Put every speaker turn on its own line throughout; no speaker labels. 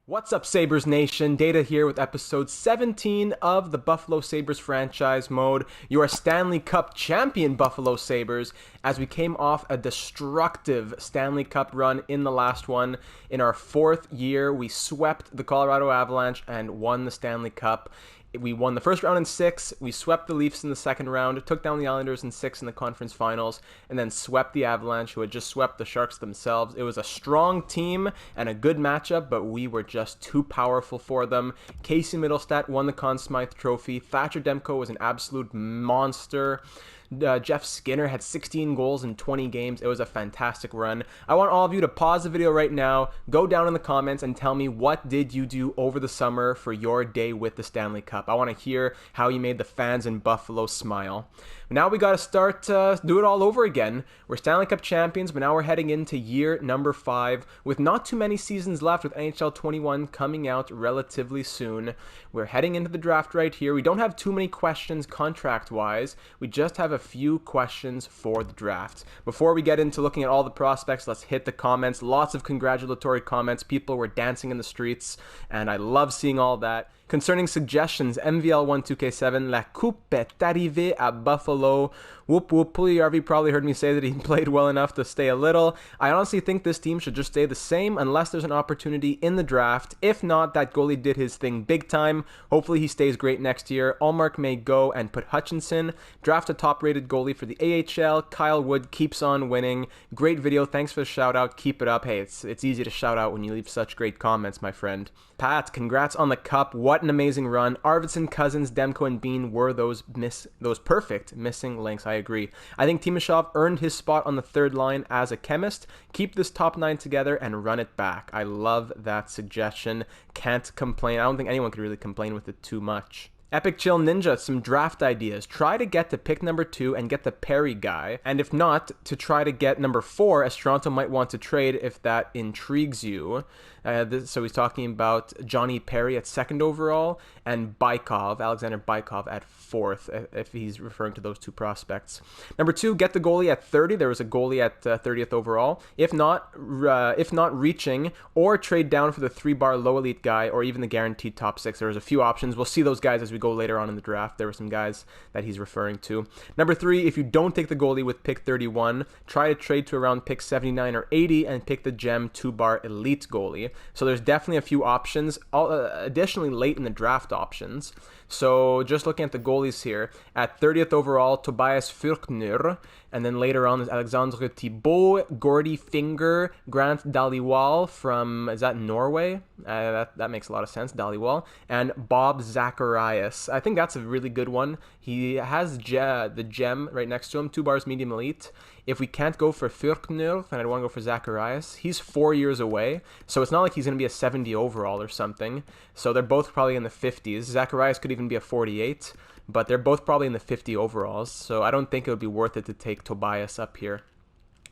What's up, Sabres Nation? Data here with episode 17 of the Buffalo Sabres Franchise Mode. Your Stanley Cup champion Buffalo Sabres, as we came off a destructive Stanley Cup run in the last one. In our fourth year, we swept the Colorado Avalanche and won the Stanley Cup. We won the first round in 6, we swept the Leafs in the second round, took down the Islanders in 6 in the conference finals, and then swept the Avalanche, who had just swept the Sharks themselves. It was a strong team and a good matchup, but we were just too powerful for them. Casey Mittelstadt won the Conn Smythe Trophy. Thatcher Demko was an absolute monster. Jeff Skinner had 16 goals in 20 games. It was a fantastic run. I want all of you to pause the video right now, go down in the comments and tell me what did you do over the summer for your day with the Stanley Cup. I want to hear how you made the fans in Buffalo smile. Now we got to start do it all over again. We're Stanley Cup champions, but now we're heading into year number 5 with not too many seasons left, with NHL 21 coming out relatively soon. We're heading into the draft right here. We don't have too many questions contract-wise. We just have a few questions for the draft. Before we get into looking at all the prospects, let's hit the comments. Lots of congratulatory comments. People were dancing in the streets, and I love seeing all that. Concerning suggestions, MVL12K7, La Coupe est arrivée à Buffalo. Whoop whoop, Puliarvi probably heard me say that he played well enough to stay a little. I honestly think this team should just stay the same unless there's an opportunity in the draft. If not, that goalie did his thing big time. Hopefully he stays great next year. Allmark may go and put Hutchinson. Draft a top-rated goalie for the AHL. Kyle Wood keeps on winning. Great video. Thanks for the shout-out. Keep it up. Hey, it's easy to shout out when you leave such great comments, my friend. Pat, congrats on the cup. What an amazing run. Arvidsson, Cousins, Demko, and Bean were those perfect missing links. I agree. I think Timashov earned his spot on the third line as a chemist. Keep this top 9 together and run it back. I love that suggestion. Can't complain. I don't think anyone could really complain with it too much. Epic Chill Ninja, some draft ideas. Try to get to pick number 2 and get the Perry guy. And if not, to try to get number 4, as Toronto might want to trade if that intrigues you. So he's talking about Johnny Perry at 2nd overall and Alexander Bykov at 4th, if he's referring to those two prospects. Number 2, get the goalie at 30. There was a goalie at 30th overall. If not reaching, or trade down for the 3-bar low elite guy, or even the guaranteed top 6. There was a few options. We'll see those guys as we go later on in the draft. There were some guys that he's referring to. Number 3, if you don't take the goalie with pick 31, try to trade to around pick 79 or 80 and pick the gem 2-bar elite goalie. So there's definitely a few options, additionally late in the draft options. So just looking at the goalies here, at 30th overall, Tobias Fürkner, and then later on is Alexandre Thibault, Gordy Finger, Grant Dhaliwal from, is that Norway? That makes a lot of sense, Dhaliwal, and Bob Zacharias. I think that's a really good one. He has the gem right next to him, 2 bars medium elite. If we can't go for Fürkner, then I'd want to go for Zacharias. He's 4 years away, so it's not like he's going to be a 70 overall or something. So they're both probably in the 50s. Zacharias could even be a 48, but they're both probably in the 50 overalls. So I don't think it would be worth it to take Tobias up here,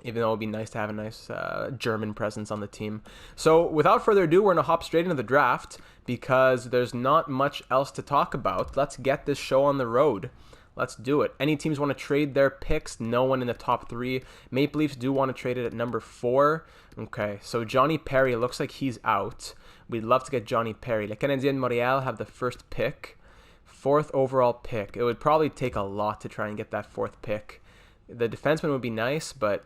even though it would be nice to have a nice German presence on the team. So without further ado, we're going to hop straight into the draft because there's not much else to talk about. Let's get this show on the road. Let's do it. Any teams want to trade their picks? No one in the top 3. Maple Leafs do want to trade it at number 4. Okay, so Johnny Perry, looks like he's out. We'd love to get Johnny Perry. Le Canadien Montréal have the first pick. 4th overall pick. It would probably take a lot to try and get that 4th pick. The defenseman would be nice, but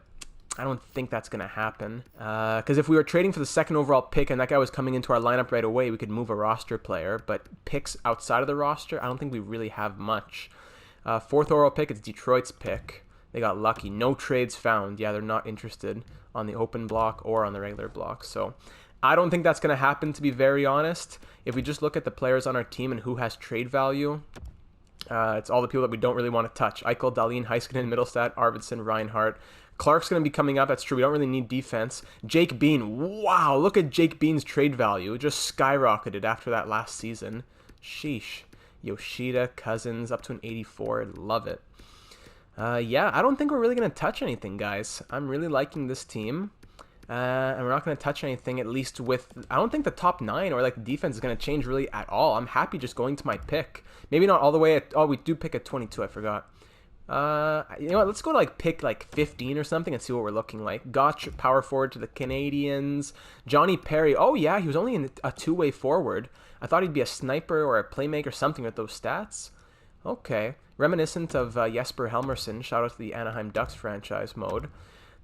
I don't think that's going to happen. Because if we were trading for the 2nd overall pick and that guy was coming into our lineup right away, we could move a roster player. But picks outside of the roster, I don't think we really have much. 4th overall pick, it's Detroit's pick. They got lucky. No trades found. Yeah, they're not interested on the open block or on the regular block. So I don't think that's going to happen, to be very honest. If we just look at the players on our team and who has trade value, it's all the people that we don't really want to touch. Eichel, Dahlin, Heiskanen, Mittelstadt, Arvidsson, Reinhart. Clark's going to be coming up. That's true. We don't really need defense. Jake Bean. Wow, look at Jake Bean's trade value. It just skyrocketed after that last season. Sheesh. Yoshida, Cousins, up to an 84. Love it. Yeah, I don't think we're really going to touch anything, guys. I'm really liking this team. And we're not going to touch anything, at least with... I don't think the top 9 or like the defense is going to change really at all. I'm happy just going to my pick. Maybe not all the way at... Oh, we do pick at 22. I forgot. You know what? Let's go to like pick like 15 or something and see what we're looking like. Gotch, power forward to the Canadians. Johnny Perry. Oh yeah, he was only in a two-way forward. I thought he'd be a sniper or a playmaker, something with those stats. Okay, reminiscent of Jesper Helmerson. Shout out to the Anaheim Ducks franchise mode.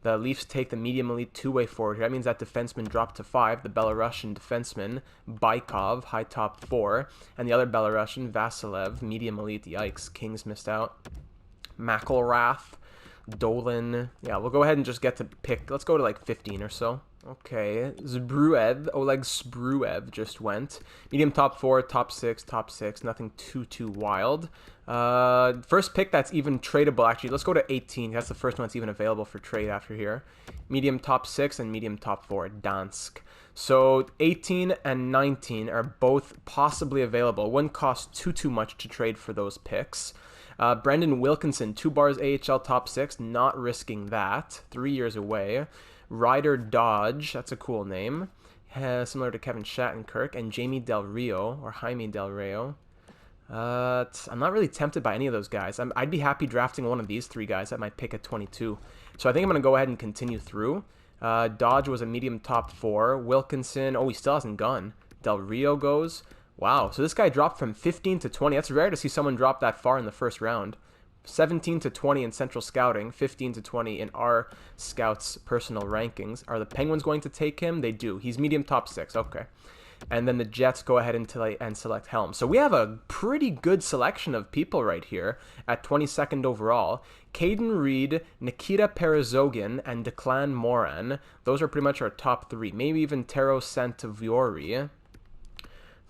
The Leafs take the medium elite two-way forward here. That means that defenseman dropped to 5. The Belarusian defenseman, Baikov, high top 4. And the other Belarusian, Vasilev, medium elite. Yikes, Kings missed out. McElrath, Dolan. Yeah, we'll go ahead and just get to pick. Let's go to like 15 or so. Okay, Oleg Zbruev just went. Medium top 4, top 6, nothing too wild. First pick that's even tradable, actually. Let's go to 18. That's the first one that's even available for trade after here. Medium top 6 and medium top 4, Dansk. So 18 and 19 are both possibly available. Wouldn't cost too much to trade for those picks. Brendan Wilkinson, 2 bars AHL top 6, not risking that. 3 years away. Ryder Dodge, that's a cool name, similar to Kevin Shattenkirk, and Jamie Del Rio, or Jaime Del Rio. I'm not really tempted by any of those guys. I'd be happy drafting one of these 3 guys at my pick at 22. So I think I'm going to go ahead and continue through. Dodge was a medium top 4. Wilkinson, oh, he still hasn't gone. Del Rio goes. Wow, so this guy dropped from 15 to 20. That's rare to see someone drop that far in the first round. 17 to 20 in Central Scouting, 15 to 20 in our Scouts' personal rankings. Are the Penguins going to take him? They do. He's medium top 6. Okay. And then the Jets go ahead and select Helm. So we have a pretty good selection of people right here at 22nd overall. Caden Reed, Nikita Perezogin, and Declan Moran. Those are pretty much our top 3. Maybe even Tero Santaviori.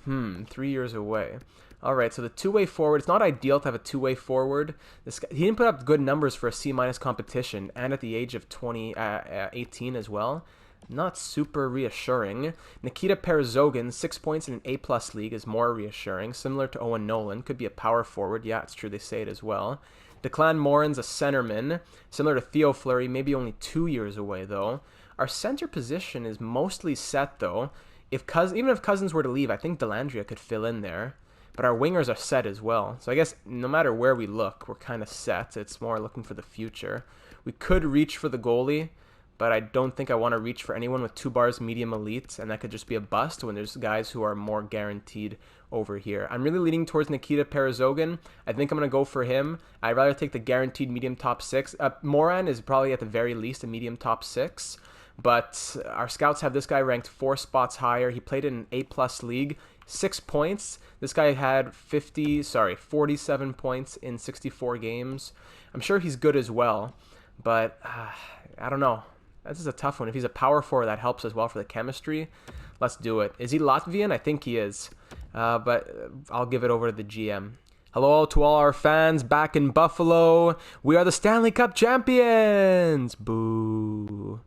3 years away. All right, so the two-way forward, it's not ideal to have a two-way forward. This guy, he didn't put up good numbers for a C- competition and at the age of 18 as well. Not super reassuring. Nikita Perezogin, 6 points in an A-plus league, is more reassuring. Similar to Owen Nolan, could be a power forward. Yeah, it's true, they say it as well. Declan Moran's a centerman, similar to Theo Fleury, maybe only 2 years away, though. Our center position is mostly set, though. Even if Cousins were to leave, I think Dellandrea could fill in there. But our wingers are set as well. So I guess no matter where we look, we're kind of set. It's more looking for the future. We could reach for the goalie, but I don't think I want to reach for anyone with 2 bars medium elite, and that could just be a bust when there's guys who are more guaranteed over here. I'm really leaning towards Nikita Perezogin. I think I'm going to go for him. I'd rather take the guaranteed medium top 6. Moran is probably at the very least a medium top 6. But our scouts have this guy ranked 4 spots higher. He played in an A-plus league. 6 points. This guy had 47 points in 64 games. I'm sure he's good as well, but I don't know. This is a tough one. If he's a power forward, that helps as well for the chemistry. Let's do it. Is he Latvian? I think he is, but I'll give it over to the GM. Hello to all our fans back in Buffalo. We are the Stanley Cup champions. Boo.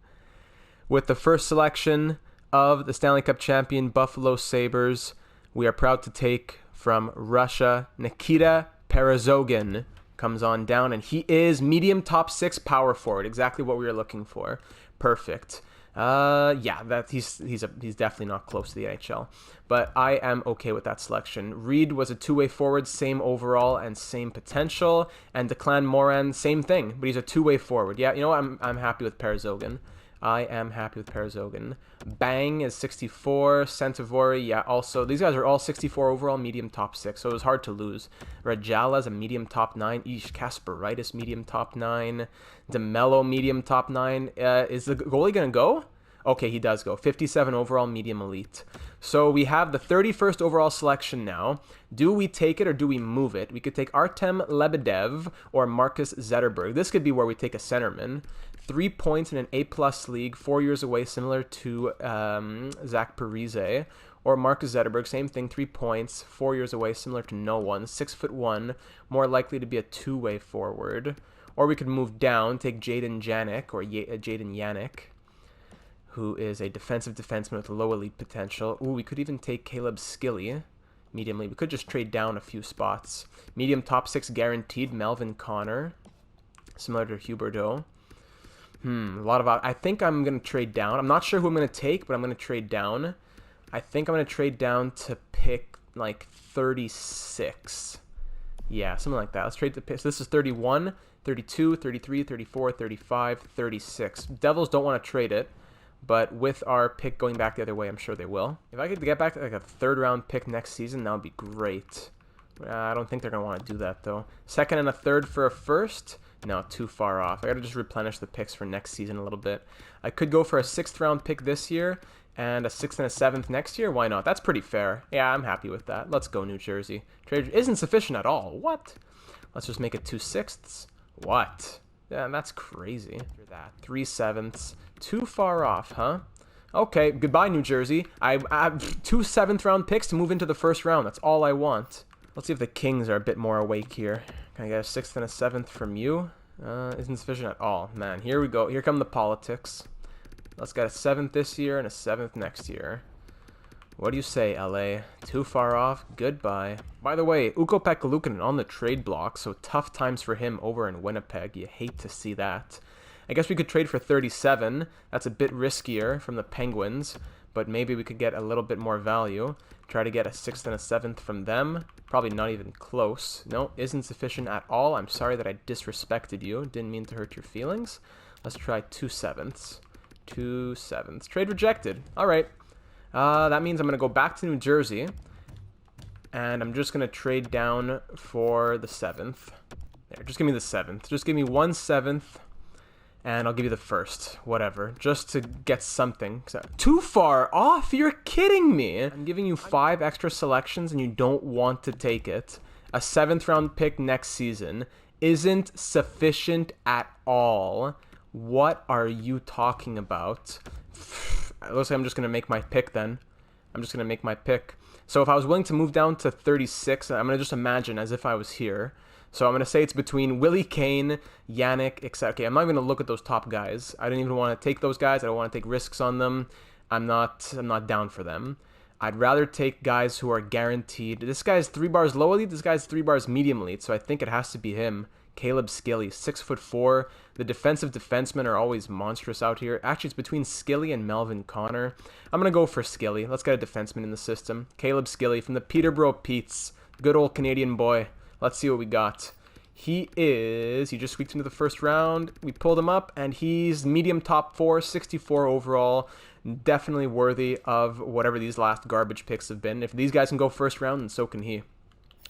With the first selection of the Stanley Cup champion Buffalo Sabres, we are proud to take from Russia, Nikita Perezogin comes on down, and he is medium top 6 power forward, exactly what we were looking for. Perfect. Yeah, he's definitely not close to the NHL, but I am okay with that selection. Reed was a two-way forward, same overall and same potential, and Declan Moran, same thing, but he's a two-way forward. Yeah, you know what? I'm happy with Perezogin. I am happy with Perezogin. Bang is 64. Santaviori, yeah, also. These guys are all 64 overall, medium top 6, so it was hard to lose. Rajala is a medium top 9. Kasparaitis, medium top 9. DeMello, medium top 9. Is the goalie going to go? Okay, he does go. 57 overall, medium elite. So we have the 31st overall selection now. Do we take it or do we move it? We could take Artem Lebedev or Marcus Zetterberg. This could be where we take a centerman. 3 points in an A-plus league, 4 years away, similar to Zach Parise. Or Marcus Zetterberg, same thing, 3 points, 4 years away, similar to no one. 6'1", more likely to be a two-way forward. Or we could move down, take Jaden Yannick, or Jaden Yannick, who is a defensive defenseman with low elite potential. Ooh, we could even take Caleb Skilly, medium elite. We could just trade down a few spots. Medium top 6 guaranteed, Melvin Connor, similar to Huberdeau. I think I'm going to trade down. I'm not sure who I'm going to take, but I'm going to trade down. I think I'm going to trade down to pick like 36. Yeah, something like that. Let's trade to pick. So this is 31. 32, 33, 34, 35, 36. Devils don't want to trade it, but with our pick going back the other way, I'm sure they will. If I could get back like a 3rd round pick next season, that would be great. I don't think they're going to want to do that, though. 2nd and a 3rd for a 1st? No, too far off. I got to just replenish the picks for next season a little bit. I could go for a 6th round pick this year and a 6th and a 7th next year. Why not? That's pretty fair. Yeah, I'm happy with that. Let's go, New Jersey. Trade isn't sufficient at all. What? Let's just make it 2 6ths. What? Yeah, that's crazy. After that, 3 7ths. Too far off, huh? Okay, goodbye, New Jersey. I have 2 7th round picks to move into the 1st round. That's all I want. Let's see if the Kings are a bit more awake here. Can I get a 6th and a 7th from you? Isn't sufficient at all. Man, here we go. Here come the politics. Let's get a 7th this year and a 7th next year. What do you say, LA? Too far off? Goodbye. By the way, Ukko-Pekka Luukkonen on the trade block, so tough times for him over in Winnipeg. You hate to see that. I guess we could trade for 37. That's a bit riskier from the Penguins, but maybe we could get a little bit more value. Try to get a 6th and a 7th from them. Probably not even close. No, isn't sufficient at all. I'm sorry that I disrespected you. Didn't mean to hurt your feelings. Let's try 2 7ths. 2 7ths. Trade rejected. All right. That means I'm going to go back to New Jersey. And I'm just going to trade down for the 7th. There, just give me the 7th. Just give me 1 7th. And I'll give you the 1st, whatever, just to get something. Too far off? You're kidding me. I'm giving you 5 extra selections and you don't want to take it. A 7th round pick next season isn't sufficient at all. What are you talking about? It looks like I'm just going to make my pick then. I'm just going to make my pick. So if I was willing to move down to 36, I'm going to just imagine as if I was here. So I'm going to say it's between Willie Kane, Yannick, etc. Okay, I'm not even going to look at those top guys. I don't even want to take those guys. I don't want to take risks on them. I'm not down for them. I'd rather take guys who are guaranteed. This guy's 3 bars low elite. This guy's 3 bars medium elite. So I think it has to be him. Caleb Skilly, 6'4". The defensive defensemen are always monstrous out here. Actually, it's between Skilly and Melvin Connor. I'm going to go for Skilly. Let's get a defenseman in the system. Caleb Skilly from the Peterborough Petes. Good old Canadian boy. Let's see what we got. He just squeaked into the 1st round. We pulled him up, and he's medium top 4, 64 overall. Definitely worthy of whatever these last garbage picks have been. If these guys can go 1st round, then so can he.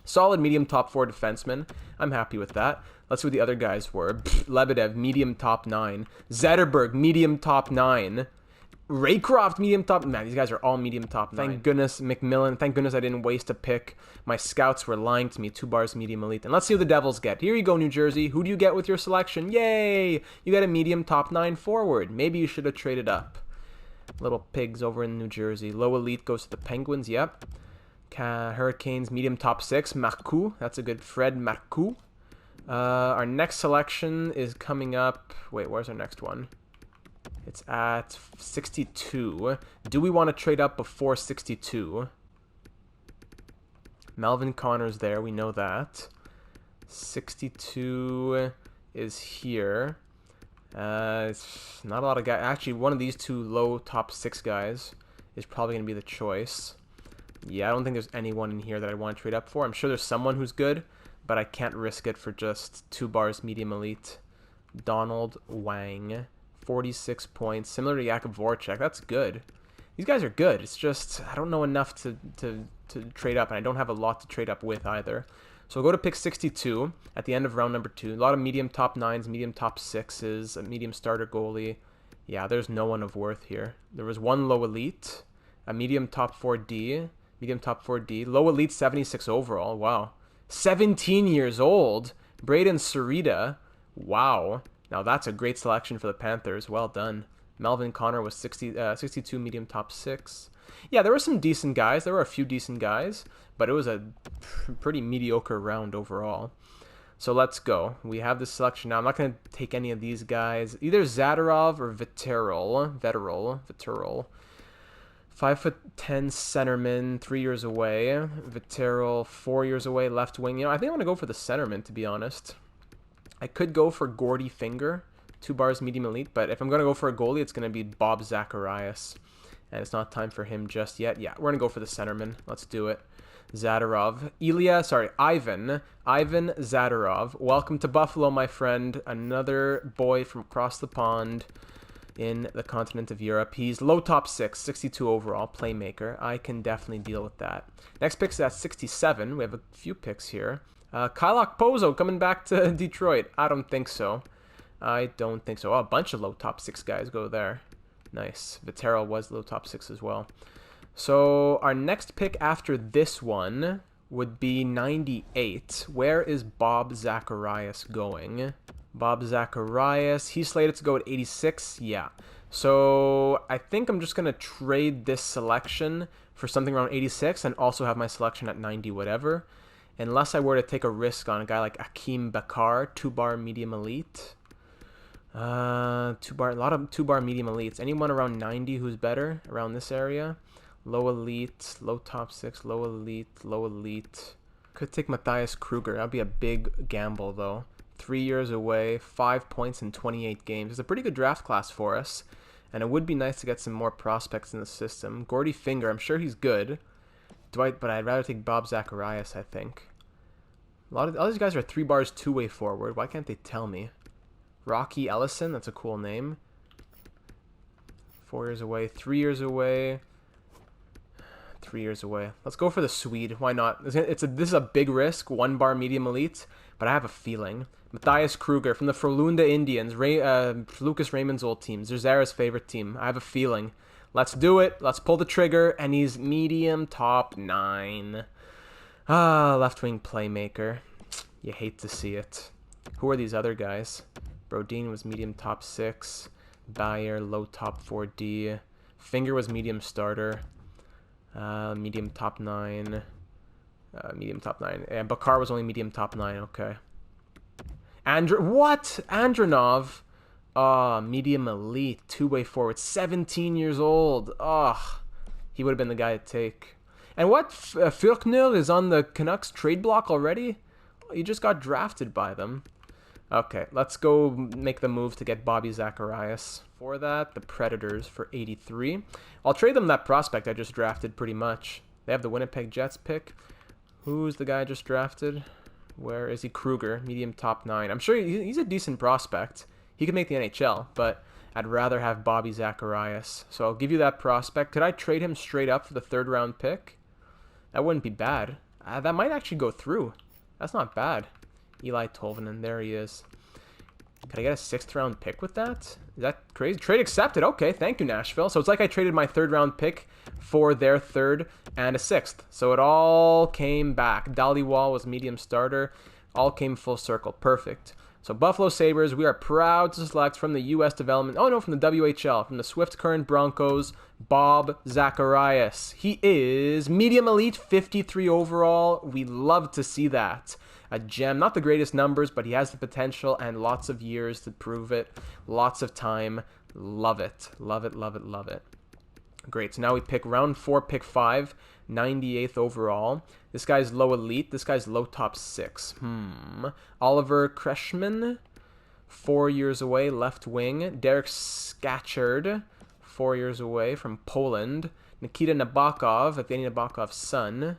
Solid medium top 4 defenseman. I'm happy with that. Let's see what the other guys were. Lebedev, medium top 9. Zetterberg, medium top 9. Raycroft, medium top. Man, these guys are all medium top 9. Thank goodness, Mckinnon. Thank goodness I didn't waste a pick. My scouts were lying to me. 2 bars medium elite. And let's see what the Devils get. Here you go, New Jersey. Who do you get with your selection? Yay! You got a medium top 9 forward. Maybe you should have traded up. Little pigs over in New Jersey. Low elite goes to the Penguins. Yep. Hurricanes, medium top 6. Marcoux. That's a good Fred Marcoux. Our next selection is coming up. Wait, where's our next one? It's at 62. Do we want to trade up before 62? Melvin Connor's there. We know that. 62 is here. It's not a lot of guys. Actually, one of these 2 low top 6 guys is probably going to be the choice. Yeah, I don't think there's anyone in here that I want to trade up for. I'm sure there's someone who's good, but I can't risk it for just 2 bars medium elite. Donald Wang, 46 points, similar to Jakub Voracek. That's good. These guys are good. It's just I don't know enough to trade up, and I don't have a lot to trade up with either. So we'll go to pick 62 at the end of round number 2. A lot of medium top 9s, medium top 6s, a medium starter goalie. Yeah, there's no one of worth here. There was 1 low elite, a medium top 4D, medium top 4D, low elite 76 overall. Wow. 17 years old. Braden Sarita. Wow. Now that's a great selection for the Panthers. Well done. Melvin Connor was 62 medium top 6. Yeah, there were some decent guys. There were a few decent guys, but it was a pretty mediocre round overall. So let's go. We have this selection now. I'm not going to take any of these guys. Either Zadorov or Vitterol. 5'10" centerman, 3 years away. Vitterol, 4 years away, left wing. I think I'm going to go for the centerman, to be honest. I could go for Gordy Finger, 2 bars medium elite, but if I'm going to go for a goalie, it's going to be Bob Zacharias. And it's not time for him just yet. Yeah, we're going to go for the centerman. Let's do it. Ivan Zadorov. Welcome to Buffalo, my friend. Another boy from across the pond in the continent of Europe. He's low top 6, 62 overall, playmaker. I can definitely deal with that. Next pick's at 67. We have a few picks here. Kyle Okposo coming back to Detroit. I don't think so. Oh, a bunch of low top 6 guys go there. Nice. Vitero was low top 6 as well. So our next pick after this one would be 98. Where is Bob Zacharias going? Bob Zacharias, he's slated to go at 86. Yeah. So I think I'm just going to trade this selection for something around 86 and also have my selection at 90 whatever. Unless I were to take a risk on a guy like Akim Bakar, 2-bar medium elite. A lot of 2-bar medium elites. Anyone around 90 who's better around this area? Low elite, low top 6, low elite, low elite. Could take Matthias Kruger. That'd be a big gamble though. 3 years away, 5 points in 28 games. It's a pretty good draft class for us. And it would be nice to get some more prospects in the system. Gordy Finger, I'm sure he's good. But I'd rather take Bob Zacharias, I think. All these guys are 3 bars 2-way forward. Why can't they tell me? Rocky Ellison, that's a cool name. 4 years away, 3 years away. 3 years away. Let's go for the Swede. Why not? This is a big risk, 1-bar medium elite, but I have a feeling. Matthias Kruger from the Frölunda Indians, Lucas Raymond's old team, Zerzera's favorite team. I have a feeling. Let's do it. Let's pull the trigger, and he's medium top 9. Left wing playmaker. You hate to see it. Who are these other guys? Brodin was medium top 6. Bayer, low top 4D. Finger was medium starter. Medium top 9. Medium top 9. And Bakar was only medium top 9. Okay. Andronov. Medium elite. 2-way forward. 17 years old. He would have been the guy to take. And what? Fürkner is on the Canucks trade block already? He just got drafted by them. Okay, let's go make the move to get Bobby Zacharias. For that, the Predators for 83. I'll trade them that prospect I just drafted pretty much. They have the Winnipeg Jets pick. Who's the guy I just drafted? Where is he? Kruger, medium top 9. I'm sure he's a decent prospect. He could make the NHL, but I'd rather have Bobby Zacharias. So I'll give you that prospect. Could I trade him straight up for the 3rd round pick? That wouldn't be bad. That might actually go through. That's not bad. Eli Tolvanen, there he is. Could I get a 6th round pick with that? Is that crazy? Trade accepted. Okay, thank you, Nashville. So it's like I traded my 3rd round pick for their 3rd and a 6th. So it all came back. Dhaliwal was medium starter. All came full circle. Perfect. So Buffalo Sabres, we are proud to select from the U.S. development. Oh, no, from the WHL. From the Swift Current Broncos, Bob Zacharias. He is medium elite, 53 overall. We love to see that. A gem, not the greatest numbers, but he has the potential and lots of years to prove it. Lots of time. Love it. Love it, love it, love it. Great. So now we pick round 4, pick 5, 98th overall. This guy's low elite. This guy's low top 6. Oliver Kreshman, 4 years away, left wing. Derek Scatchard, 4 years away from Poland. Nikita Nabokov, Evgeny Nabokov's son.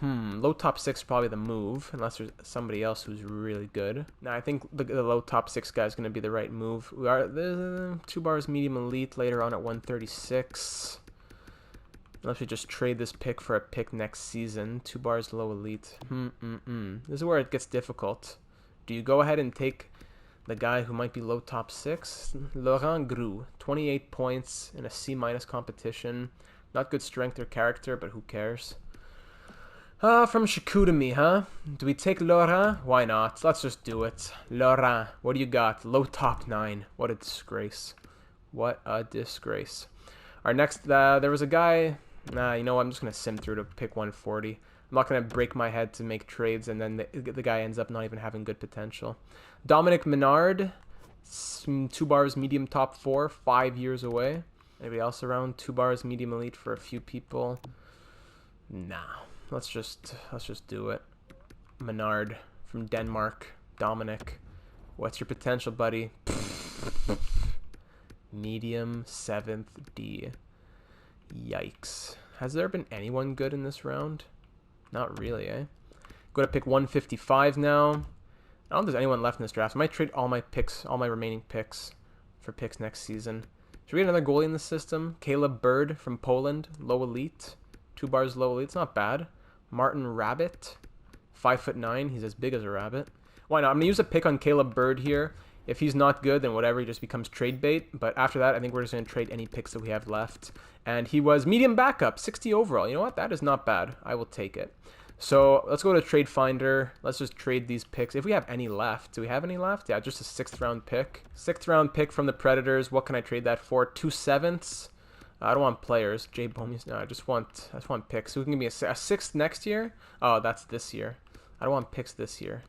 Low top 6 is probably the move, unless there's somebody else who's really good. Now, I think the low top 6 guy is going to be the right move. We are the 2 bars medium elite later on at 136. Unless we just trade this pick for a pick next season. 2 bars low elite. This is where it gets difficult. Do you go ahead and take the guy who might be low top 6? Laurent Groux, 28 points in a C- competition. Not good strength or character, but who cares? From Chicoutimi, huh? Do we take Laurent? Why not? Let's just do it. Laurent, what do you got? Low top 9. What a disgrace. What a disgrace. Our next, there was a guy. You know what? I'm just going to sim through to pick 140. I'm not going to break my head to make trades, and then the guy ends up not even having good potential. Dominic Menard, 2 bars medium top 4, 5 years away. Anybody else around? 2 bars medium elite for a few people. Nah. Let's just do it. Menard from Denmark. Dominic. What's your potential, buddy? Medium 7th D. Yikes. Has there been anyone good in this round? Not really, eh? Go to pick 155 now. I don't know if there's anyone left in this draft. I might trade all my picks, all my remaining picks for picks next season. Should we get another goalie in the system? Caleb Bird from Poland, low elite. 2 bars low elite. It's not bad. Martin Rabbit, 5'9". He's as big as a rabbit. Why not? I'm going to use a pick on Caleb Bird here. If he's not good, then whatever, he just becomes trade bait. But after that, I think we're just going to trade any picks that we have left. And he was medium backup, 60 overall. You know what? That is not bad. I will take it. So let's go to Trade Finder. Let's just trade these picks. If we have any left. Do we have any left? Yeah, just a 6th round pick. 6th round pick from the Predators. What can I trade that for? 2 7ths. I don't want players. Jay Bomies. No, I just want picks. Who can give me a 6th next year? Oh, that's this year. I don't want picks this year.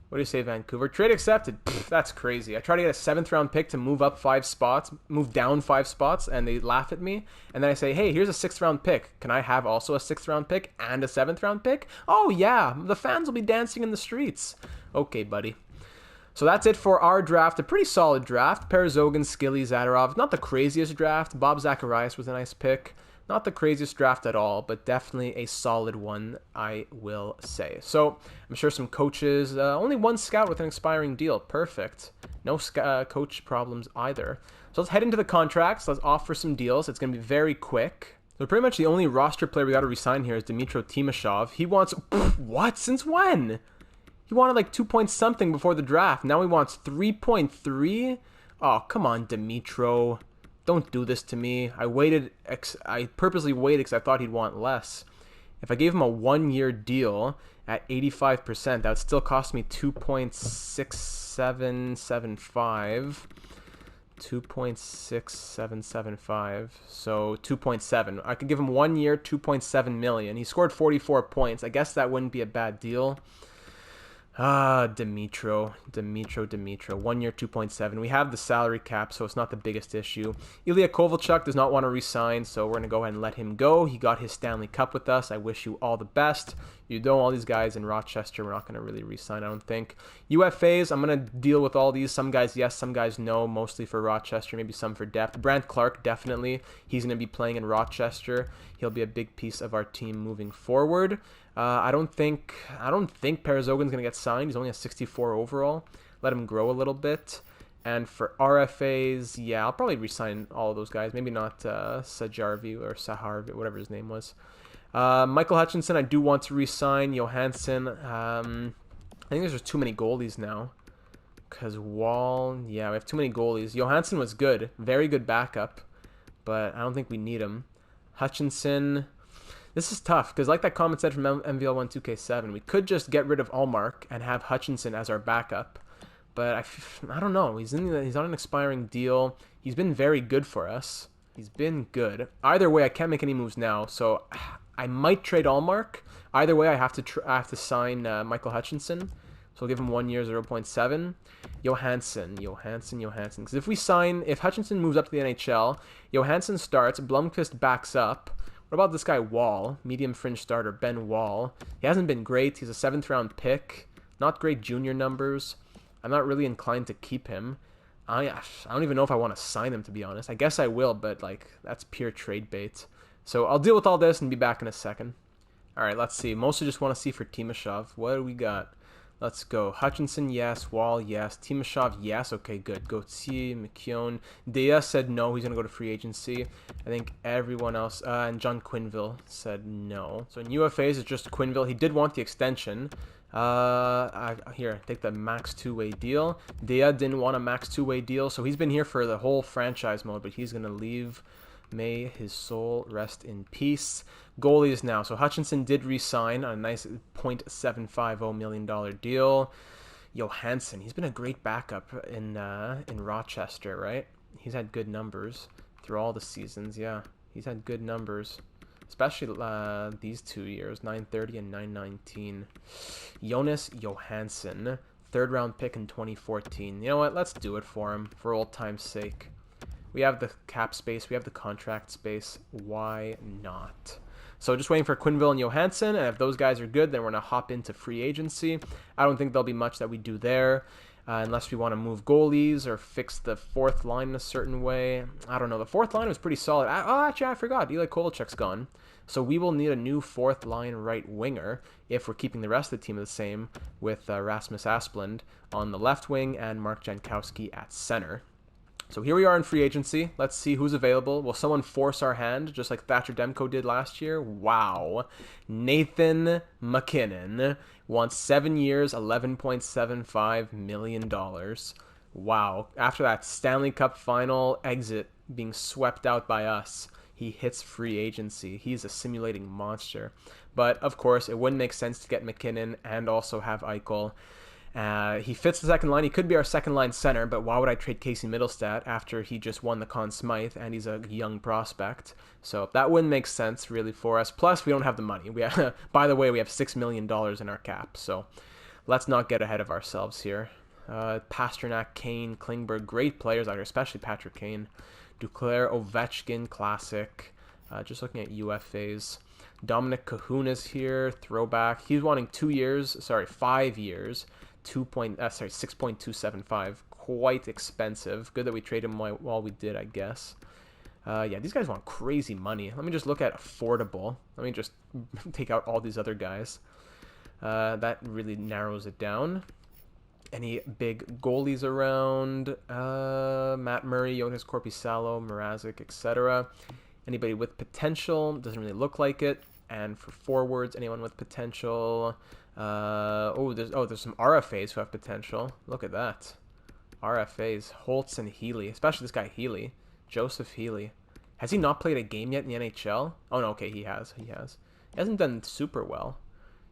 What do you say, Vancouver? Trade accepted. Pfft, that's crazy. I try to get a 7th round pick to move up 5 spots, move down 5 spots, and they laugh at me. And then I say, hey, here's a 6th round pick. Can I have also a 6th round pick and a 7th round pick? Oh, yeah. The fans will be dancing in the streets. Okay, buddy. So that's it for our draft. A pretty solid draft. Perezogan, Skilly, Zadorov. Not the craziest draft. Bob Zacharias was a nice pick. Not the craziest draft at all, but definitely a solid one, I will say. So I'm sure some coaches, only 1 scout with an expiring deal. Perfect. No coach problems either. So let's head into the contracts. Let's offer some deals. It's going to be very quick. So pretty much the only roster player we got to resign here is Dmytro Timashov. He wants, what? Since when? He wanted like 2 point something before the draft. Now he wants 3.3? Oh, come on, Dmytro. Don't do this to me. I purposely waited because I thought he'd want less. If I gave him a 1-year deal at 85%, that would still cost me 2.6775. 2.6775. So 2.7. I could give him 1 year, 2.7 million. He scored 44 points. I guess that wouldn't be a bad deal. Dmytro. 1 year, 2.7. We have the salary cap, so it's not the biggest issue. Ilya Kovalchuk does not want to resign, so we're going to go ahead and let him go. He got his Stanley Cup with us. I wish you all the best. You know, all these guys in Rochester, we're not going to really resign, I don't think. UFAs, I'm going to deal with all these. Some guys yes, some guys no, mostly for Rochester, maybe some for depth. Brandt Clark, definitely. He's going to be playing in Rochester. He'll be a big piece of our team moving forward. I don't think Perezogan's going to get signed. He's only a 64 overall. Let him grow a little bit. And for RFAs, yeah, I'll probably resign all of those guys. Maybe not Sajarvi or Saharvi, whatever his name was. Michael Hutchinson, I do want to resign. Johansson, I think there's just too many goalies now. Because Wall, yeah, we have too many goalies. Johansson was good. Very good backup. But I don't think we need him. Hutchinson... This is tough, because like that comment said from MVL12K7, we could just get rid of Allmark and have Hutchinson as our backup. But I don't know. He's on an expiring deal. He's been very good for us. He's been good. Either way, I can't make any moves now, so I might trade Allmark. Either way, I have to sign Michael Hutchinson. So I'll give him 1 year, 0.7. Johansson. Because if Hutchinson moves up to the NHL, Johansson starts, Blomqvist backs up. What about this guy Wall, medium fringe starter, Ben Wall? He hasn't been great. He's a 7th round pick. Not great junior numbers. I'm not really inclined to keep him. I don't even know if I want to sign him, to be honest. I guess I will, but like that's pure trade bait. So I'll deal with all this and be back in a second. All right, let's see. Mostly just want to see for Timashov. What do we got? Let's go. Hutchinson, yes. Wall, yes. Timashov, yes. Okay, good. Gauthier, Mckinnon. Dea said no. He's going to go to free agency. I think everyone else, and John Quinville said no. So in UFAs, it's just Quinville. He did want the extension. Here, take the max 2-way deal. Dea didn't want a max 2-way deal, so he's been here for the whole franchise mode, but he's going to leave. May his soul rest in peace. Goalies now. So Hutchinson did re-sign on a nice $0.750 million deal. Johansson, he's been a great backup in Rochester, right? He's had good numbers through all the seasons. Yeah, he's had good numbers, especially these 2 years, 930 and 919. Jonas Johansson, 3rd round pick in 2014. You know what? Let's do it for him, for old time's sake. We have the cap space. We have the contract space. Why not? So just waiting for Quinville and Johansson, and if those guys are good, then we're going to hop into free agency. I don't think there'll be much that we do there. unless we want to move goalies or fix the fourth line in a certain way. I don't know. The fourth line was pretty solid. Actually, I forgot. Ilya Kovalchuk's gone. So we will need a new fourth line right winger if we're keeping the rest of the team the same, with Rasmus Asplund on the left wing and Mark Jankowski at center. So here we are in free agency. Let's see who's available. Will someone force our hand, just like Thatcher Demko did last year? Wow. Nathan McKinnon wants 7 years, $11.75 million. Wow. After that Stanley Cup final exit being swept out by us, he hits free agency. He's a simulating monster. But, of course, it wouldn't make sense to get McKinnon and also have Eichel. He fits the second line. He could be our second line center, but why would I trade Casey Middlestat after he just won the Conn Smythe and he's a young prospect? So that wouldn't make sense really for us. Plus, we don't have the money. By the way, we have $6 million in our cap, so let's not get ahead of ourselves here. Pasternak, Kane, Klingberg, great players out here, especially Patrick Kane. Duclair, Ovechkin, classic. Just looking at UFAs. Dominic Cahoon here, throwback. He's wanting 5 years, 6.275. Quite expensive. Good that we traded him while we did, I guess. Yeah, these guys want crazy money. Let me just look at affordable. Let me just take out all these other guys. That really narrows it down. Any big goalies around? Matt Murray, Jonas Korpisalo, Mrazek, etc. Anybody with potential? Doesn't really look like it. And for forwards, anyone with potential? There's some RFAs who have potential. Look at that. RFAs, Holtz and Healy, especially this guy Healy, Joseph Healy. Has he not played a game yet in the NHL? Oh no, okay, he has. He hasn't done super well.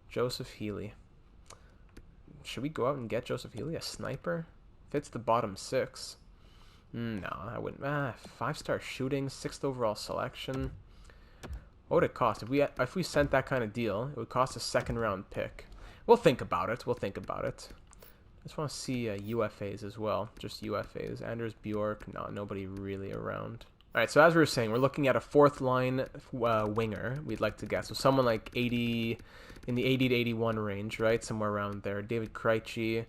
Joseph Healy. Should we go out and get Joseph Healy, a sniper? Fits the bottom 6. No, I wouldn't. 5-star shooting, 6th overall selection. What would it cost? If we sent that kind of deal, it would cost a 2nd round pick. We'll think about it. I just want to see UFAs as well. Just UFAs. Anders Bjork. No, nobody really around. All right, so as we were saying, we're looking at a 4th line winger we'd like to get. So someone like 80, in the 80 to 81 range, right? Somewhere around there. David Krejci.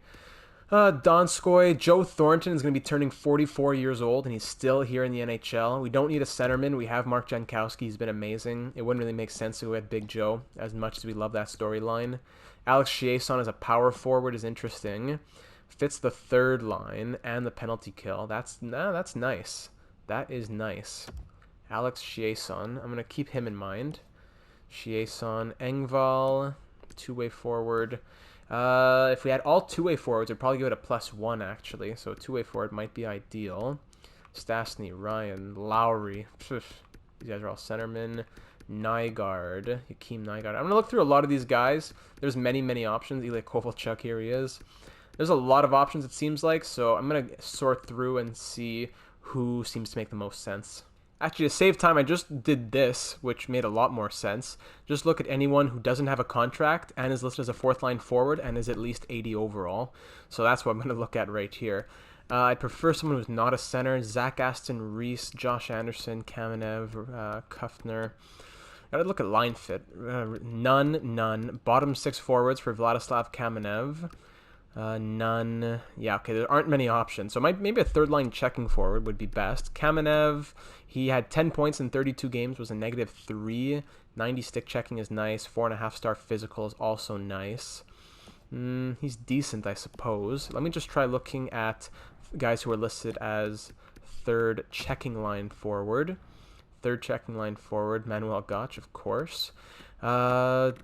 Donskoy. Joe Thornton is going to be turning 44 years old, and he's still here in the NHL. We don't need a centerman. We have Mark Jankowski. He's been amazing. It wouldn't really make sense to have Big Joe, as much as we love that storyline. Alex Shiesan as a power forward is interesting. Fits the 3rd line and the penalty kill. That's nice. That is nice. Alex Shiesan. I'm going to keep him in mind. Shiesan. Engvall. 2-way forward. If we had all 2-way forwards, it'd probably give it a +1, actually. So a 2-way forward might be ideal. Stastny, Ryan, Lowry. These guys are all centermen. Nygaard, Hakeem Nygaard. I'm going to look through a lot of these guys. There's many options. Ilya Kovalchuk, here he is. There's a lot of options, it seems like. So I'm going to sort through and see who seems to make the most sense. Actually, to save time, I just did this, which made a lot more sense. Just look at anyone who doesn't have a contract and is listed as a 4th line forward and is at least 80 overall. So that's what I'm going to look at right here. I prefer someone who's not a center. Zach Aston Reese, Josh Anderson, Kamenev, Kufner. Gotta look at line fit. None. Bottom 6 forwards for Vladislav Kamenev. None. Yeah, okay, there aren't many options. So maybe a 3rd line checking forward would be best. Kamenev, he had 10 points in 32 games, was a -3. 90 stick checking is nice. 4.5-star physical is also nice. He's decent, I suppose. Let me just try looking at guys who are listed as 3rd checking line forward. 3rd checking line forward, Manuel Gotch, of course. 3rd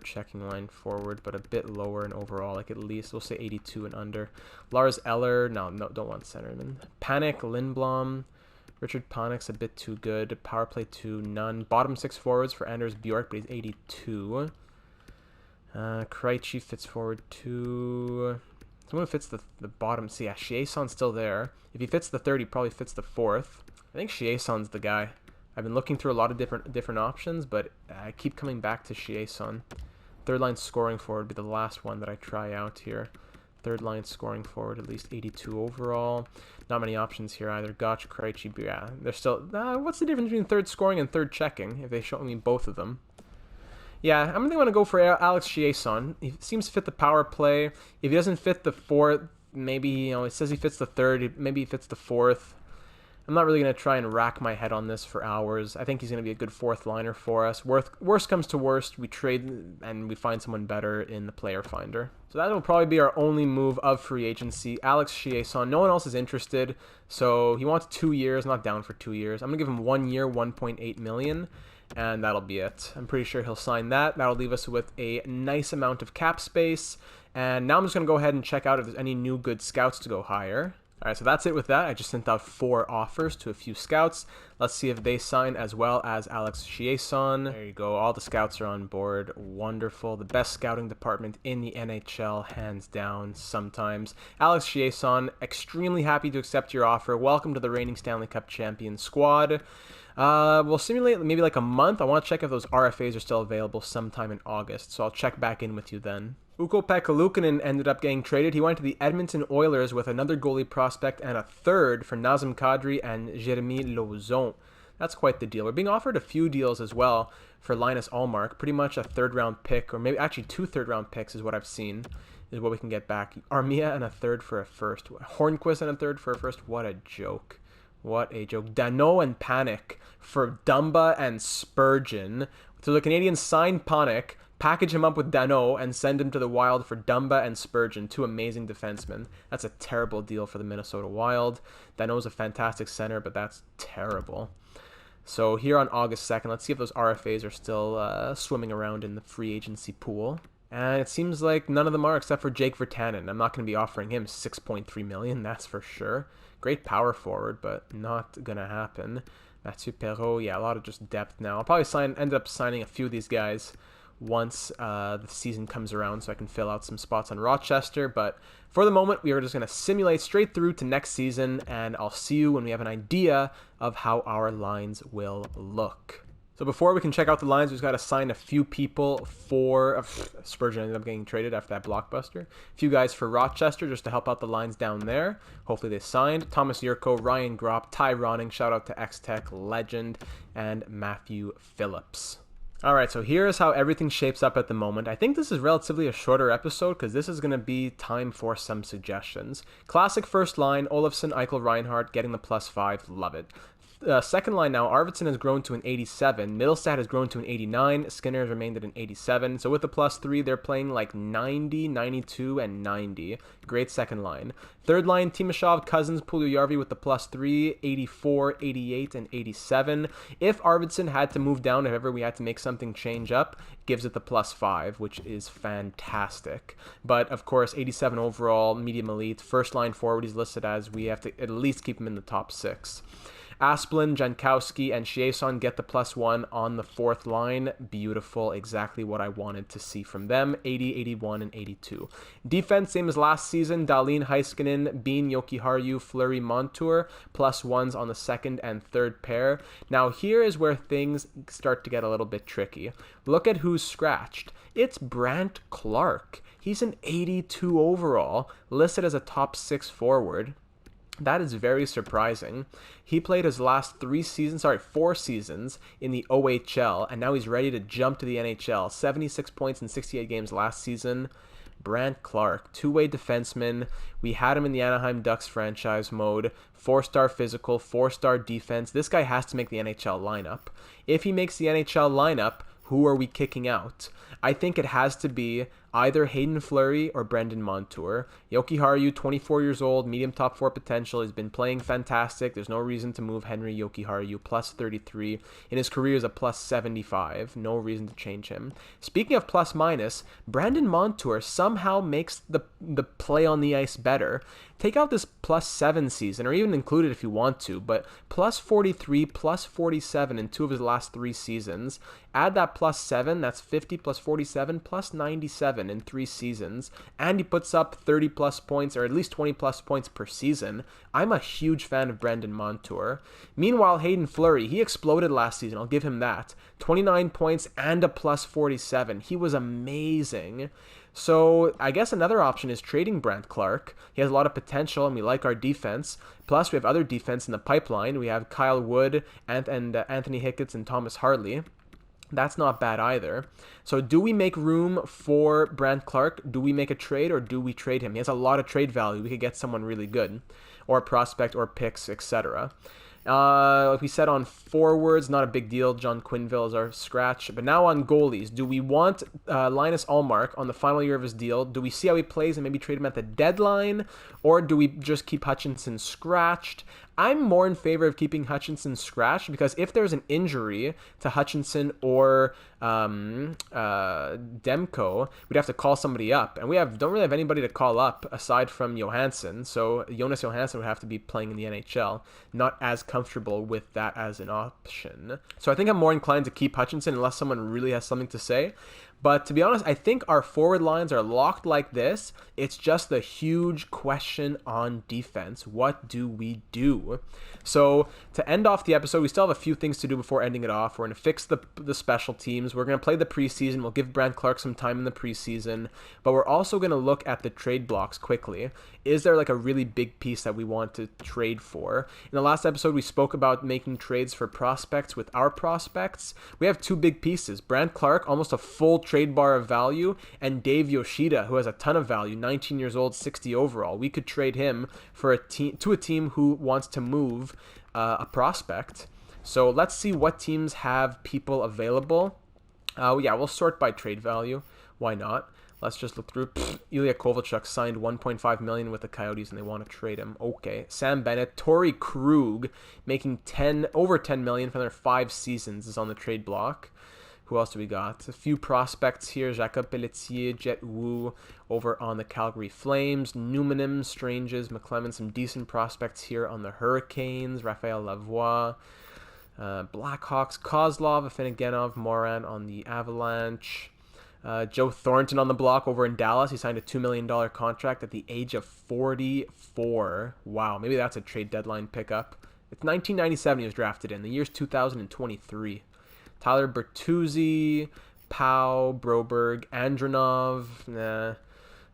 checking line forward, but a bit lower in overall, like at least, we'll say 82 and under. Lars Eller, no, don't want centerman. Panik, Lindblom, Richard Panik's a bit too good. Power play 2, none. Bottom 6 forwards for Anders Bjork, but he's 82. Krejci fits forward 2. Someone who fits the bottom. See, yeah, Shiesan's still there. If he fits the 3rd, he probably fits the 4th. I think Shiesan's the guy. I've been looking through a lot of different options, but I keep coming back to Shiesan. 3rd line scoring forward would be the last one that I try out here. 3rd line scoring forward, at least 82 overall. Not many options here either. Gotch, Krejci, they're still... what's the difference between 3rd scoring and 3rd checking, if they show me both of them? Yeah, I'm going to go for Alex Shiesan. He seems to fit the power play. If he doesn't fit the fourth, maybe, it says he fits the third, maybe he fits the fourth. I'm not really going to try and rack my head on this for hours. I think he's going to be a good fourth liner for us. Worst comes to worst, we trade and we find someone better in the player finder. So that will probably be our only move of free agency. Alex Shiesan. No one else is interested. So he wants 2 years, not down for 2 years. I'm going to give him 1 year, $1.8 million. And that'll be it. I'm pretty sure he'll sign that. That'll leave us with a nice amount of cap space. And now I'm just going to go ahead and check out if there's any new good scouts to go hire. All right, so that's it with that. I just sent out 4 offers to a few scouts. Let's see if they sign as well as Alex Shiesan. There you go. All the scouts are on board. Wonderful. The best scouting department in the NHL, hands down, sometimes. Alex Shiesan, extremely happy to accept your offer. Welcome to the reigning Stanley Cup champion squad. We'll simulate maybe like a month. I want to check if those RFAs are still available sometime in August, so I'll check back in with you then. Ukko-Pekka Luukkonen ended up getting traded. He went to the Edmonton Oilers with another goalie prospect and a third for Nazem Kadri and Jérémy Lauzon. That's quite the deal. We're being offered a few deals as well for Linus Ullmark. Pretty much a third-round pick, or maybe actually 2 third-round picks is what I've seen, is what we can get back. Armia and a third for a first. Hornquist and a third for a first. What a joke. What a joke. Dano and Panik for Dumba and Spurgeon. So the Canadians signed Panik, package him up with Dano, and send him to the Wild for Dumba and Spurgeon, 2 amazing defensemen. That's a terrible deal for the Minnesota Wild. Dano's a fantastic center, but that's terrible. So here on August 2nd, let's see if those RFAs are still swimming around in the free agency pool. And it seems like none of them are except for Jake Virtanen. I'm not going to be offering him $6.3 million, that's for sure. Great power forward, but not going to happen. Mathieu Perreault, yeah, a lot of just depth now. I'll probably end up signing a few of these guys once the season comes around so I can fill out some spots on Rochester. But for the moment, we are just going to simulate straight through to next season, and I'll see you when we have an idea of how our lines will look. So before we can check out the lines, we've got to sign a few people for... Spurgeon ended up getting traded after that blockbuster. A few guys for Rochester just to help out the lines down there. Hopefully they signed. Thomas Yurko, Ryan Gropp, Ty Ronning, shout out to X-Tech Legend, and Matthew Phillips. All right, so here's how everything shapes up at the moment. I think this is relatively a shorter episode because this is going to be time for some suggestions. Classic first line, Olofsson, Eichel, Reinhardt, getting the +5, love it. Second line now, Arvidsson has grown to an 87, Middlestat has grown to an 89, Skinner has remained at an 87, so with the +3, they're playing like 90, 92, and 90. Great second line. Third line, Timashov, Cousins, Puljujarvi with the +3, 84, 88, and 87. If Arvidsson had to move down, if ever we had to make something change up, gives it the +5, which is fantastic. But of course, 87 overall, medium elite, first line forward he's listed as, we have to at least keep him in the top 6. Asplund, Jankowski, and Shiesan get the +1 on the fourth line. Beautiful. Exactly what I wanted to see from them. 80, 81, and 82. Defense, same as last season. Dahlin, Heiskanen, Bean, Jokiharju, Fleury, Montour. +1s on the second and third pair. Now here is where things start to get a little bit tricky. Look at who's scratched. It's Brandt Clark. He's an 82 overall, listed as a top 6 forward. That is very surprising. He played his last 4 seasons in the OHL, and now he's ready to jump to the NHL. 76 points in 68 games last season. Brandt Clark, 2-way defenseman. We had him in the Anaheim Ducks franchise mode. 4-star physical, 4-star defense. This guy has to make the NHL lineup. If he makes the NHL lineup, who are we kicking out? I think it has to be either Hayden Fleury or Brendan Montour. Jokiharju, 24 years old, medium top 4 potential. He's been playing fantastic. There's no reason to move Henry Jokiharju. +33. In his career is a +75. No reason to change him. Speaking of plus-minus, Brendan Montour somehow makes the play on the ice better. Take out this +7 season, or even include it if you want to, but +43, +47 in 2 of his last 3 seasons. Add that +7, that's 50 +47, +97 in 3 seasons, and he puts up 30+ points, or at least 20+ points per season. I'm a huge fan of Brendan Montour. Meanwhile, Hayden Fleury, he exploded last season, I'll give him that. 29 points and a +47. He was amazing. So I guess another option is trading Brandt Clark. He has a lot of potential, and we like our defense. Plus, we have other defense in the pipeline. We have Kyle Wood and Anthony Hicketts and Thomas Hartley. That's not bad either. So do we make room for Brandt Clark? Do we make a trade or do we trade him? He has a lot of trade value. We could get someone really good, or a prospect or picks, etc. Like we said on forwards, not a big deal. John Quinville is our scratch. But now on goalies, do we want Linus Ullmark on the final year of his deal? Do we see how he plays and maybe trade him at the deadline? Or do we just keep Hutchinson scratched? I'm more in favor of keeping Hutchinson scratched because if there's an injury to Hutchinson or Demko, we'd have to call somebody up. And we don't really have anybody to call up aside from Johansson. So Jonas Johansson would have to be playing in the NHL. Not as comfortable with that as an option. So I think I'm more inclined to keep Hutchinson unless someone really has something to say. But to be honest, I think our forward lines are locked like this. It's just the huge question on defense. What do we do? So to end off the episode, we still have a few things to do before ending it off. We're going to fix the special teams. We're going to play the preseason. We'll give Brandt Clark some time in the preseason. But we're also going to look at the trade blocks quickly. Is there like a really big piece that we want to trade for? In the last episode, we spoke about making trades for prospects with our prospects. We have two big pieces. Brandt Clark, almost a full trade bar of value, and Dave Yoshida, who has a ton of value, 19 years old, 60 overall. We could trade him for a team who wants to move a prospect. So let's see what teams have people available. Yeah, we'll sort by trade value. Why not? Let's just look through. Ilya Kovalchuk signed $1.5 million with the Coyotes, and they want to trade him. Okay. Sam Bennett, Torrey Krug, making over $10 million for their 5 seasons, is on the trade block. Who else do we got? A few prospects here. Jacob Pelletier, Jet Wu over on the Calgary Flames. Numanim, Stranges, McClellan, some decent prospects here on the Hurricanes. Raphael Lavoie. Blackhawks, Kozlov, Afinogenov, Moran on the Avalanche. Joe Thornton on the block over in Dallas. He signed a $2 million contract at the age of 44. Wow, maybe that's a trade deadline pickup. It's 1997 he was drafted in. The year's 2023. Tyler Bertuzzi, Pau, Broberg, Andronov,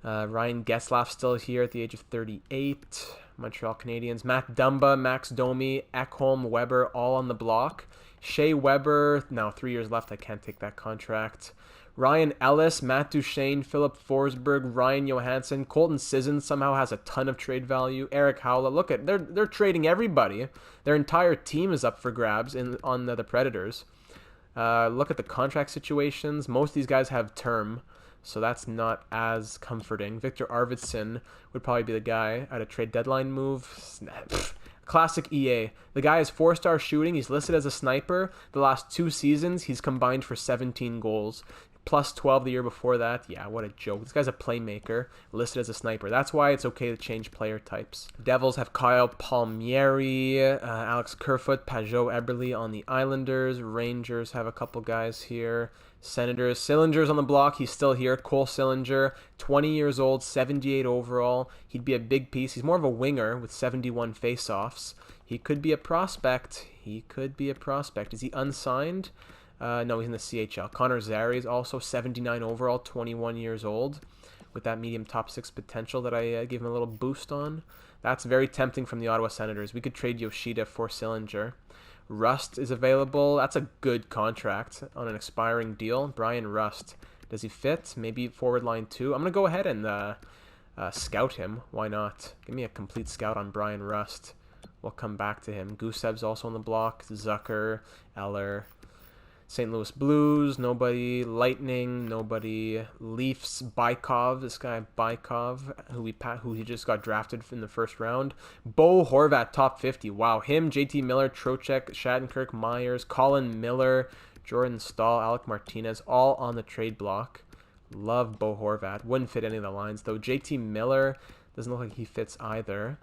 Ryan Getzlaf still here at the age of 38. Montreal Canadiens. Matt Dumba, Max Domi, Ekholm, Weber, all on the block. Shea Weber, now 3 years left. I can't take that contract. Ryan Ellis, Matt Duchene, Philip Forsberg, Ryan Johansson, Colton Sisson somehow has a ton of trade value. Eric Howlett, look at they're trading everybody. Their entire team is up for grabs on the Predators. Look at the contract situations. Most of these guys have term, so that's not as comforting. Victor Arvidsson would probably be the guy at a trade deadline move. Classic EA. The guy has 4-star shooting. He's listed as a sniper. The last 2 seasons, he's combined for 17 goals. Plus 12 the year before that. Yeah, what a joke. This guy's a playmaker, listed as a sniper. That's why it's okay to change player types. Devils have Kyle Palmieri, Alex Kerfoot, Pajot Eberle on the Islanders. Rangers have a couple guys here. Senators. Sillinger's on the block. He's still here. Cole Sillinger, 20 years old, 78 overall. He'd be a big piece. He's more of a winger with 71 faceoffs. He could be a prospect. Is he unsigned? No, he's in the CHL. Connor Zary is also 79 overall, 21 years old, with that medium top 6 potential that I gave him a little boost on. That's very tempting from the Ottawa Senators. We could trade Yoshida for Sillinger. Rust is available. That's a good contract on an expiring deal. Brian Rust. Does he fit? Maybe forward line 2. I'm going to go ahead and scout him. Why not? Give me a complete scout on Brian Rust. We'll come back to him. Gusev's also on the block. Zucker, Eller. St. Louis Blues, nobody. Lightning, nobody. Leafs, Bykov, this guy Bykov, who he just got drafted in the first round. Bo Horvat, top 50. Wow, him, JT Miller, Trocheck, Shattenkirk, Myers, Colin Miller, Jordan Stahl, Alec Martinez, all on the trade block. Love Bo Horvat. Wouldn't fit any of the lines, though. JT Miller doesn't look like he fits either.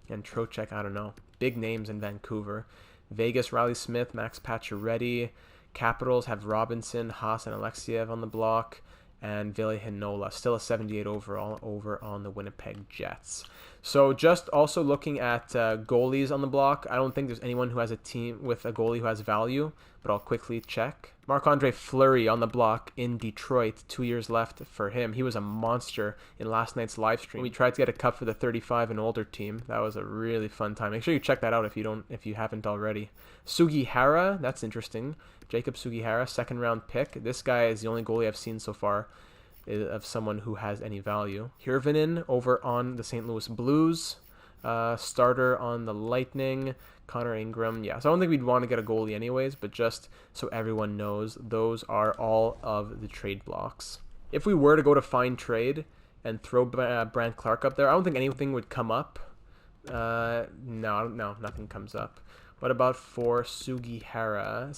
And Trocheck, I don't know. Big names in Vancouver. Vegas, Riley Smith, Max Pacioretty. Capitals have Robinson, Haas, and Alexiev on the block, and Ville Hinola, still a 78 overall, over on the Winnipeg Jets. So just also looking at goalies on the block, I don't think there's anyone who has a team with a goalie who has value, but I'll quickly check. Marc-Andre Fleury on the block in Detroit, 2 years left for him. He was a monster in last night's live stream. We tried to get a cup for the 35 and older team. That was a really fun time. Make sure you check that out if you haven't already. Sugihara, that's interesting. Jacob Sugihara, second round pick. This guy is the only goalie I've seen so far of someone who has any value. Hirvonen over on the St. Louis Blues, starter on the Lightning, Connor Ingram. Yeah, so I don't think we'd want to get a goalie anyways, but just so everyone knows, those are all of the trade blocks. If we were to go to find trade and throw Brandt Clark up there, I don't think anything would come up. No, nothing comes up. What about for Sugihara?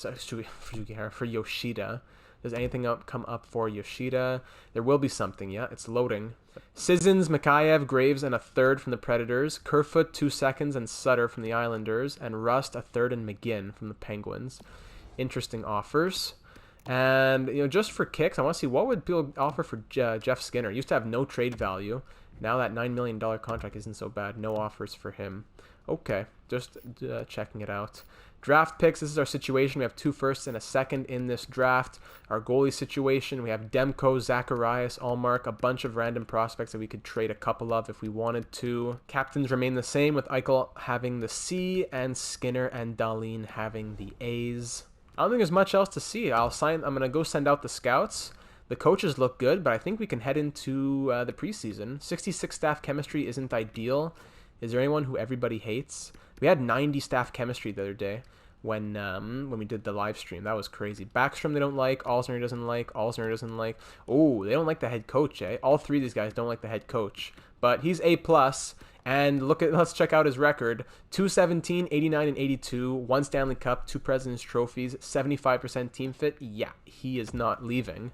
For Yoshida. Does anything come up for Yoshida? There will be something, yeah. It's loading. Sissons, Mikheyev, Graves, and a third from the Predators. Kerfoot, 2 seconds, and Sutter from the Islanders. And Rust, a third, and McGinn from the Penguins. Interesting offers. And, just for kicks, I want to see what would people offer for Jeff Skinner. Used to have no trade value. Now that $9 million contract isn't so bad. No offers for him. Okay, just checking it out. Draft picks, this is our situation. We have 2 firsts and a second in this draft. Our goalie situation, we have Demko, Zacharias, Allmark, a bunch of random prospects that we could trade a couple of if we wanted to. Captains remain the same, with Eichel having the C and Skinner and Dahlin having the A's. I don't think there's much else to see. I'm going to go send out the scouts. The coaches look good, but I think we can head into the preseason. 66 staff chemistry isn't ideal. Is there anyone who everybody hates? We had 90 staff chemistry the other day when we did the live stream. That was crazy. Backstrom they don't like. Alzner doesn't like. Alzner doesn't like. Oh, they don't like the head coach, eh? All 3 of these guys don't like the head coach. But he's A+. And let's check out his record. 217, 89, and 82. 1 Stanley Cup, 2 President's Trophies, 75% team fit. Yeah, he is not leaving.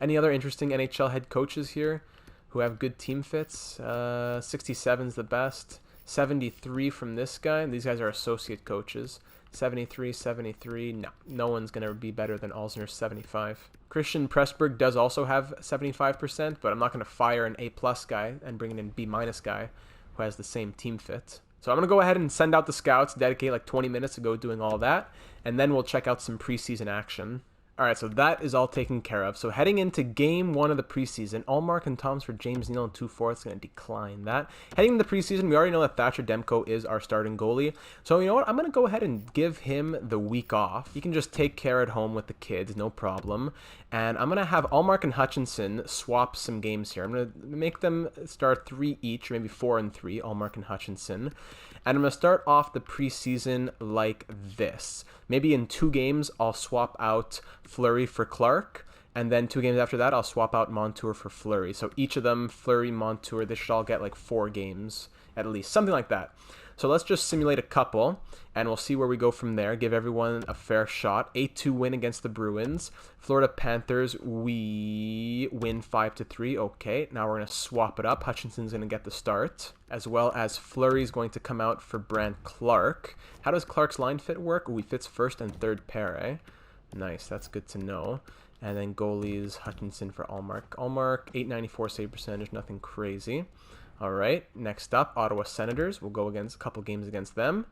Any other interesting NHL head coaches here who have good team fits? 67's the best. 73 from this guy. These guys are associate coaches. 73, 73. No one's going to be better than Alzner's 75. Christian Pressburg does also have 75%, but I'm not going to fire an A+ guy and bring in a B- guy who has the same team fit. So I'm going to go ahead and send out the scouts, dedicate like 20 minutes to go doing all that, and then we'll check out some preseason action. All right, so that is all taken care of. So heading into Game 1 of the preseason, Allmark and Toms for James Neal and 2/4 going to decline that. Heading into the preseason, we already know that Thatcher Demko is our starting goalie. So you know what? I'm going to go ahead and give him the week off. He can just take care at home with the kids, no problem. And I'm going to have Allmark and Hutchinson swap some games here. I'm going to make them start 3 each, or maybe 4 and 3, Allmark and Hutchinson. And I'm going to start off the preseason like this. Maybe in 2 games, I'll swap out Fleury for Clark. And then 2 games after that, I'll swap out Montour for Fleury. So each of them, Fleury, Montour, they should all get like 4 games at least. Something like that. So let's just simulate a couple, and we'll see where we go from there. Give everyone a fair shot. 8-2 win against the Bruins. Florida Panthers, we win 5-3. Okay, now we're going to swap it up. Hutchinson's going to get the start, as well as Fleury's going to come out for Brandt Clark. How does Clark's line fit work? Ooh, he fits first and third pair, eh? Nice, that's good to know. And then goalies, Hutchinson for Allmark. Allmark, 894 save percentage, nothing crazy. All right, next up, Ottawa Senators. We'll go against a couple games against them.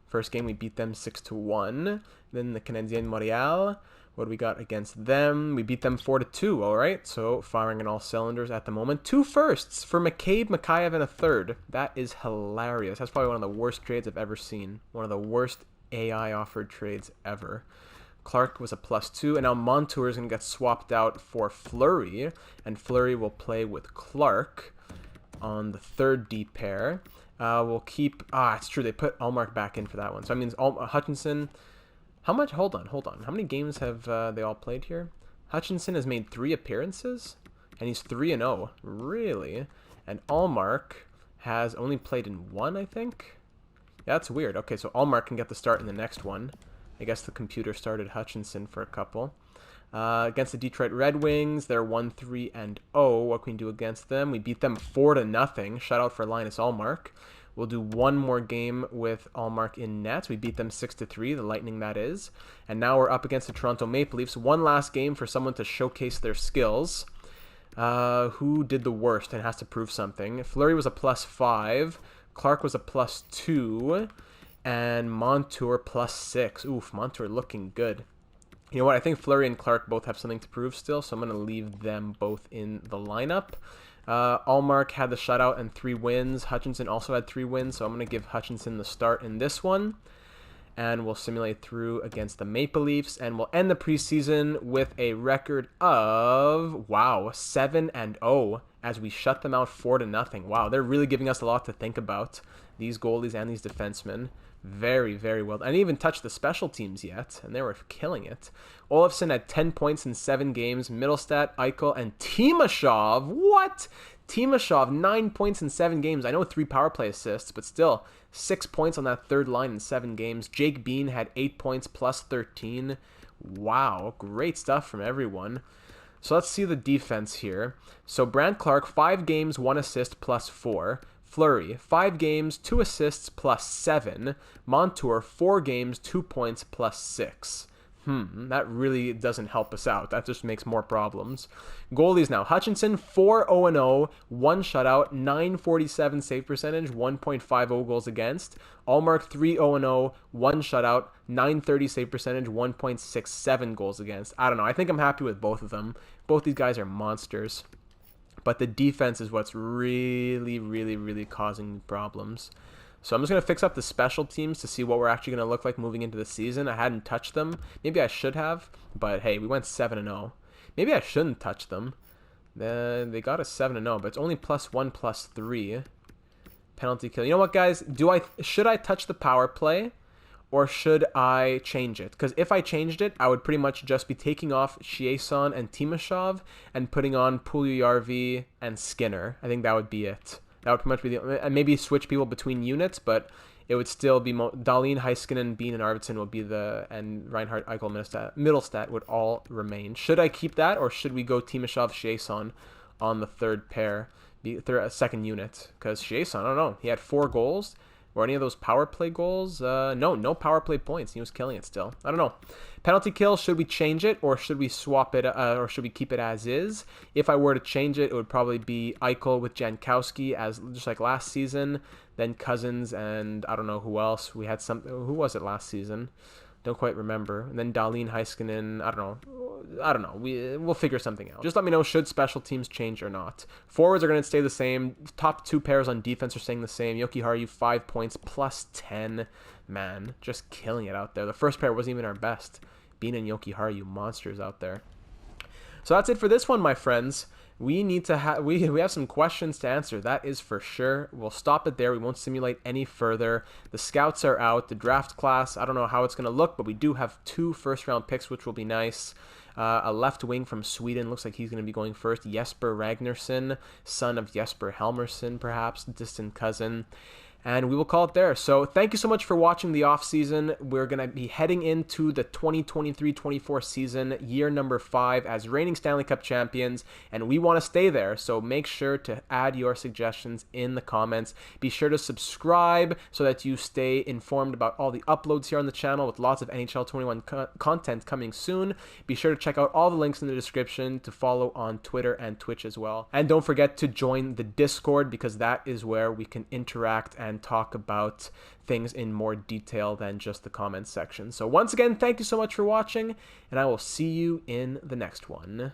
First game, we beat them 6-1. Then the Canadiens Montreal. What do we got against them? We beat them 4-2, all right? So firing on all cylinders at the moment. 2 firsts for McCabe, Mikheyev, and a third. That is hilarious. That's probably one of the worst trades I've ever seen. One of the worst AI-offered trades ever. Clark was a +2, and now Montour is going to get swapped out for Fleury, and Fleury will play with Clark on the third D pair. We'll keep... it's true, they put Allmark back in for that one. So that means Hutchinson... How much? Hold on. How many games have they all played here? Hutchinson has made 3 appearances, and he's 3-0. Really? And Allmark has only played in 1, I think? Yeah, that's weird. Okay, so Allmark can get the start in the next one. I guess the computer started Hutchinson for a couple. Against the Detroit Red Wings, they're 1-3-0. What can we do against them? We beat them 4-0. Shout out for Linus Allmark. We'll do one more game with Allmark in net. We beat them 6-3, the Lightning that is. And now we're up against the Toronto Maple Leafs. One last game for someone to showcase their skills. Who did the worst and has to prove something? Fleury was a +5. Clark was a +2. And Montour +6. Oof, Montour looking good. You know what? I think Fleury and Clark both have something to prove still, so I'm going to leave them both in the lineup. Allmark had the shutout and 3 wins. Hutchinson also had 3 wins, so I'm going to give Hutchinson the start in this one. And we'll simulate through against the Maple Leafs, and we'll end the preseason with a record of, wow, 7-0 as we shut them out 4-0. Wow, they're really giving us a lot to think about, these goalies and these defensemen. Very, very well. I didn't even touch the special teams yet, and they were killing it. Olofsson had 10 points in 7 games. Middlestat, Eichel, and Timashov. What? Timashov, 9 points in 7 games. I know 3 power play assists, but still, 6 points on that third line in 7 games. Jake Bean had 8 points plus 13. Wow, great stuff from everyone. So let's see the defense here. So Brandt Clark, 5 games, 1 assist plus 4. Fleury, 5 games, 2 assists plus 7. Montour, 4 games, 2 points plus 6. That really doesn't help us out. That just makes more problems. Goalies now. Hutchinson, 4-0-0, 1 shutout, 947 save percentage, 1.50 goals against. Allmark, 3-0-0, 1 shutout, 930 save percentage, 1.67 goals against. I don't know. I think I'm happy with both of them. Both these guys are monsters. But the defense is what's really, really, really causing problems. So I'm just going to fix up the special teams to see what we're actually going to look like moving into the season. I hadn't touched them. Maybe I should have. But hey, we went 7-0. Maybe I shouldn't touch them. They got us 7-0, but it's only +1, +3. Penalty kill. You know what, guys? Should I touch the power play? Or should I change it? Because if I changed it, I would pretty much just be taking off Shiesan and Timashov and putting on Puljujärvi and Skinner. I think that would be it. That would pretty much be and maybe switch people between units, but it would still be Dahlin, Heiskanen, Bean, and Arvidsson would be and Reinhardt, Eichel, Middlestat would all remain. Should I keep that, or should we go Timashov, Shiesan on the third pair, second unit? Because Shiesan, I don't know, he had 4 goals. Were any of those power play goals? No power play points. He was killing it still. I don't know. Penalty kill, should we change it or should we swap it or should we keep it as is? If I were to change it, it would probably be Eichel with Jankowski as just like last season, then Cousins and I don't know who else. We had who was it last season? Don't quite remember. And then Dahlin, Heiskanen, I don't know. We'll figure something out. Just let me know, should special teams change or not. Forwards are going to stay the same. Top 2 pairs on defense are staying the same. Jokiharju, 5 points, +10. Man, just killing it out there. The first pair wasn't even our best. Bean and Jokiharju, monsters out there. So that's it for this one, my friends. We need to we have some questions to answer, that is for sure. We'll stop it there. We won't simulate any further. The scouts are out. The draft class, I don't know how it's going to look, but we do have 2 first-round picks, which will be nice. A left wing from Sweden, looks like he's going to be going first. Jesper Ragnarsson, son of Jesper Helmersson, perhaps, distant cousin. And we will call it there. So thank you so much for watching the offseason. We're going to be heading into the 2023-24 season, year number 5, as reigning Stanley Cup champions, and we want to stay there. So make sure to add your suggestions in the comments. Be sure to subscribe so that you stay informed about all the uploads here on the channel with lots of NHL 21 content coming soon. Be sure to check out all the links in the description to follow on Twitter and Twitch as well. And don't forget to join the Discord, because that is where we can interact and talk about things in more detail than just the comments section. So once again, thank you so much for watching, and I will see you in the next one.